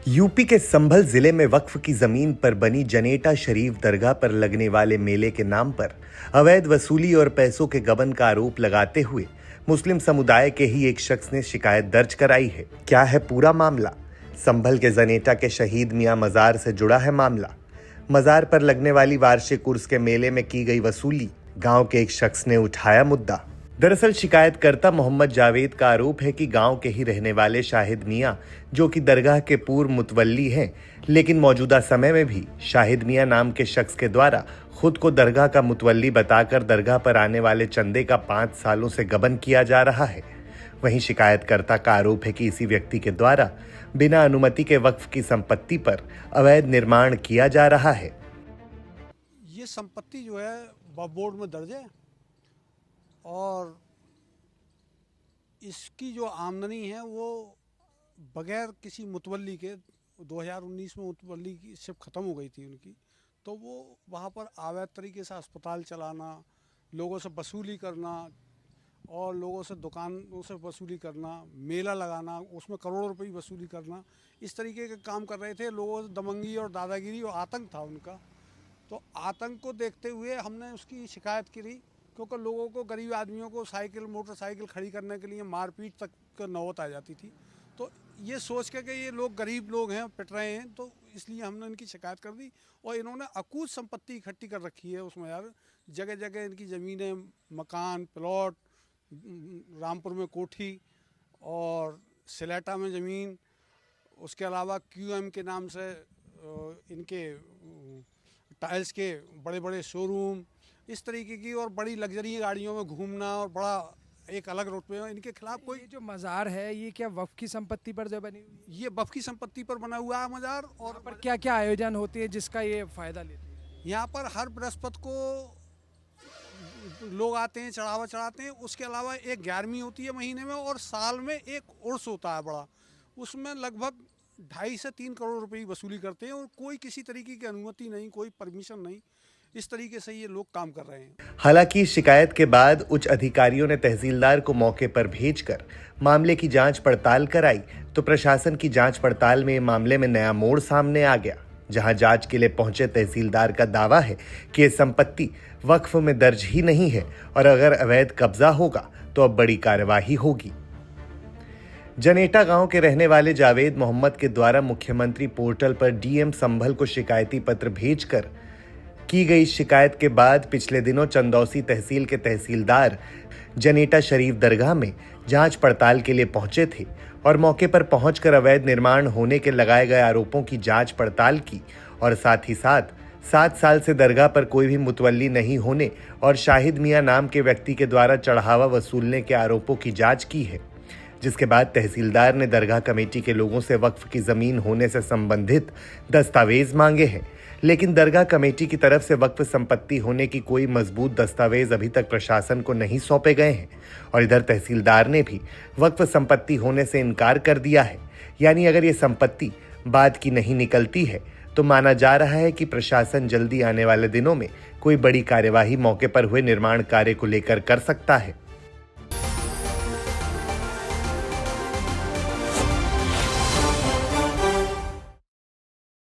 UP के संभल जिले में वक्फ की जमीन पर बनी जनेटा शरीफ दरगाह पर लगने वाले मेले के नाम पर अवैध वसूली और पैसों के गबन का आरोप लगाते हुए मुस्लिम समुदाय के ही एक शख्स ने शिकायत दर्ज कराई है। क्या है पूरा मामला? संभल के जनेटा के शहीद मियां मजार से जुड़ा है मामला। मजार पर लगने वाली वार्षिक उर्स के मेले में की गई वसूली, गांव के एक शख्स ने उठाया मुद्दा। दरअसल शिकायतकर्ता मोहम्मद जावेद का आरोप है कि गांव के ही रहने वाले शाहिद मियां, जो कि दरगाह के पूर्व मुतवल्ली हैं, लेकिन मौजूदा समय में भी शाहिद मियां नाम के शख्स के द्वारा खुद को दरगाह का मुतवल्ली बताकर दरगाह पर आने वाले चंदे का 5 सालों से गबन किया जा रहा है। वहीं शिकायतकर्ता का आरोप है कि इसी व्यक्ति के द्वारा बिना अनुमति के वक्फ की संपत्ति पर अवैध निर्माण किया जा रहा है। ये संपत्ति जो है वक्फ बोर्ड में दर्ज है और इसकी जो आमदनी है वो बगैर किसी मुतवल्ली के 2019 में मुतवल्ली की शिप ख़त्म हो गई थी उनकी, तो वो वहाँ पर अवैध तरीके से अस्पताल चलाना, लोगों से वसूली करना और लोगों से दुकानों से वसूली करना, मेला लगाना, उसमें करोड़ों रुपए की वसूली करना, इस तरीके के काम कर रहे थे। लोगों से दमंगी और दादागिरी और आतंक था उनका। तो आतंक को देखते हुए हमने उसकी शिकायत करी, क्योंकि लोगों को, गरीब आदमियों को साइकिल मोटरसाइकिल खड़ी करने के लिए मारपीट तक नौबत आ जाती थी। तो ये सोच के कि ये लोग गरीब लोग हैं, पिट रहे हैं, तो इसलिए हमने इनकी शिकायत कर दी। और इन्होंने अकूत संपत्ति इकट्ठी कर रखी है उसमें यार, जगह जगह इनकी ज़मीनें, मकान, प्लॉट, रामपुर में कोठी और सिलेटा में ज़मीन, उसके अलावा QM के नाम से इनके टाइल्स के बड़े बड़े शोरूम, इस तरीके की, और बड़ी लग्जरी गाड़ियों में घूमना और बड़ा एक अलग रुतबे में इनके खिलाफ। कोई ये जो मज़ार है ये क्या वक्फ की संपत्ति पर जो बनी हुई है? ये वक्फ की संपत्ति पर बना हुआ है मज़ार। और पर क्या क्या आयोजन होते हैं जिसका ये फ़ायदा लेते हैं? यहाँ पर हर बृहस्पति को लोग आते हैं, चढ़ावा चढ़ाते हैं। उसके अलावा एक 11वीं होती है महीने में, और साल में एक उर्स होता है बड़ा, उसमें लगभग 2.5 से 3 करोड़ रुपए की वसूली करते हैं और कोई किसी तरीके की अनुमति नहीं, कोई परमिशन नहीं। इस तरीके से ये लोग काम कर रहे हैं। हालांकि शिकायत के बाद उच्च अधिकारियों ने तहसीलदार को मौके पर भेजकर मामले की जांच पड़ताल कराई, तो प्रशासन की जांच पड़ताल में मामले में नया मोड़ सामने आ गया। जहां जांच के लिए पहुंचे तहसीलदार का दावा है कि ये संपत्ति वक्फ में दर्ज ही नहीं है और अगर अवैध कब्जा होगा तो अब बड़ी कार्यवाही होगी। जनेटा गांव के रहने वाले जावेद मोहम्मद के द्वारा मुख्यमंत्री पोर्टल पर DM संभल को शिकायती पत्र भेजकर की गई शिकायत के बाद पिछले दिनों चंदौसी तहसील के तहसीलदार जनेटा शरीफ दरगाह में जांच पड़ताल के लिए पहुंचे थे और मौके पर पहुंचकर अवैध निर्माण होने के लगाए गए आरोपों की जांच पड़ताल की और साथ ही साथ 7 साल से दरगाह पर कोई भी मुतवल्ली नहीं होने और शाहिद मियां नाम के व्यक्ति के द्वारा चढ़ावा वसूलने के आरोपों की जांच की है। जिसके बाद तहसीलदार ने दरगाह कमेटी के लोगों से वक्फ की जमीन होने से संबंधित दस्तावेज मांगे हैं, लेकिन दरगाह कमेटी की तरफ से वक्फ संपत्ति होने की कोई मजबूत दस्तावेज अभी तक प्रशासन को नहीं सौंपे गए हैं और इधर तहसीलदार ने भी वक्फ संपत्ति होने से इनकार कर दिया है। यानी अगर ये संपत्ति बाद की नहीं निकलती है तो माना जा रहा है कि प्रशासन जल्दी आने वाले दिनों में कोई बड़ी कार्यवाही मौके पर हुए निर्माण कार्य को लेकर कर सकता है।